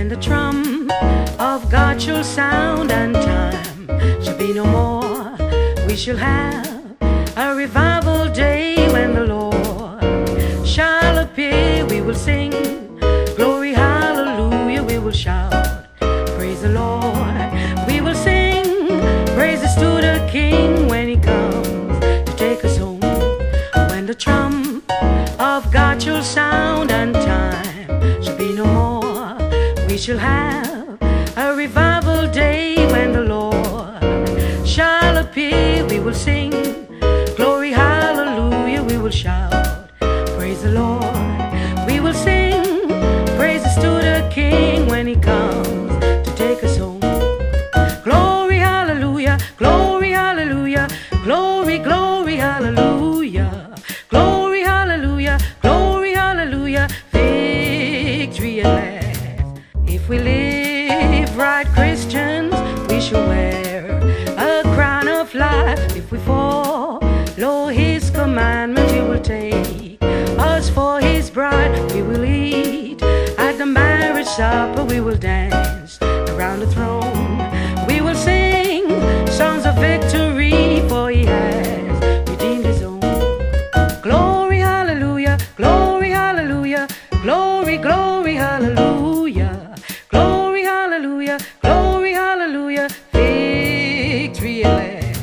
When the trump of God shall sound and time shall be no more, we shall have a revival day when the Lord shall appear. We will sing glory, hallelujah. We will shout praise the Lord. We will sing praises to the King when He comes to take us home. When the trump of God shall sound and time shall be no more, we shall have a revival day when the Lord shall appear. We will sing glory, hallelujah. We will shout praise the Lord. We will sing praises to the King when He comes to take us home. Glory, hallelujah. Glory, hallelujah. Glory, glory, hallelujah. Glory, hallelujah. Glory, hallelujah. Victory at last. If we live right Christians, we shall wear a crown of life. If we follow His commandment, He will take us for His bride. We will eat at the marriage supper. We will dance around the throne. We will sing songs of victory, for He has redeemed His own. Glory, hallelujah. Glory, hallelujah. Glory, glory, hallelujah. Glory, hallelujah. Glory, hallelujah. Victory at last.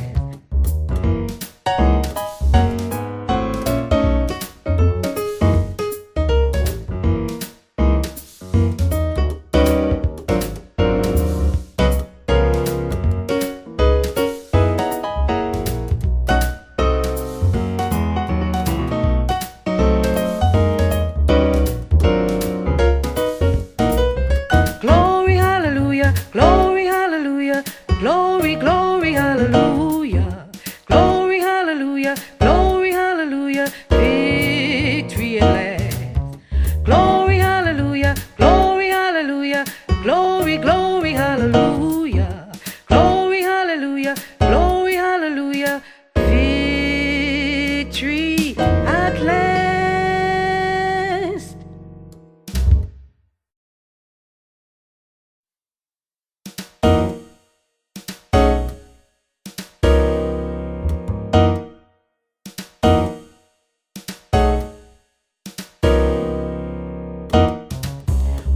Glory, hallelujah. Glory, glory, hallelujah. Glory, hallelujah. Glory, hallelujah. Victory at last. Glory, hallelujah. Glory, hallelujah. Glory, glory, hallelujah. Glory, hallelujah. Glory, hallelujah. Victory at last.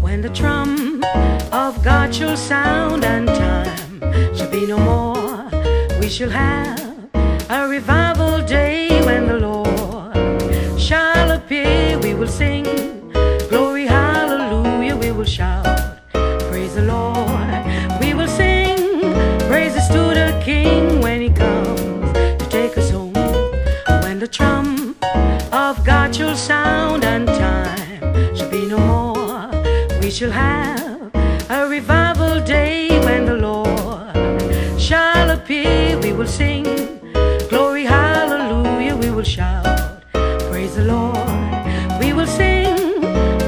When the trump of God shall sound and time shall be no more, we shall have a revival day when the Lord shall appear. We will sing glory, hallelujah. We will shout praise the Lord. We will sing praises to the King when He comes to take us home. When the trump of God shall sound and time shall be no more, we shall have a revival day when the Lord shall appear. We will sing glory, hallelujah. We will shout praise the Lord. We will sing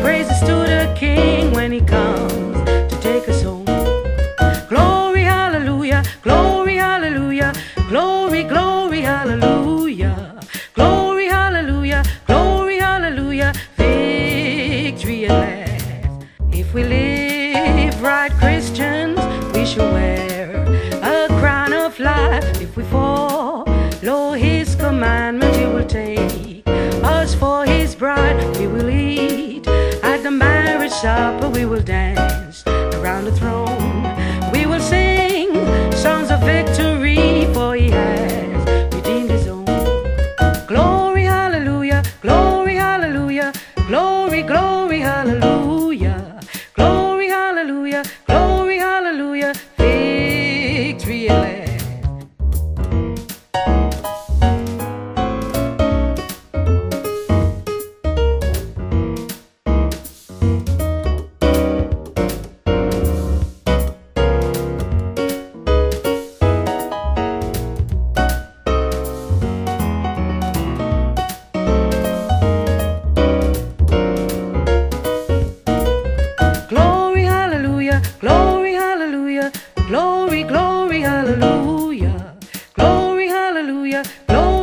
praises to the King when He comes to take us home. Glory, hallelujah. Glory, hallelujah. Glory, glory, hallelujah. Glory, hallelujah. Glory, hallelujah. Victory at last. If we live right Christians, we shall wear a crown of life. If we follow His commandment, He will take us for His bride. We will eat at the marriage supper. We will dance around the throne. We will sing songs of victory, for He has redeemed His own. Glory, hallelujah. Glory, hallelujah. Glory, glory, hallelujah. Glory, hallelujah. Glory, hallelujah. Victory at last. Glory, glory, hallelujah. Glory, hallelujah. Glory.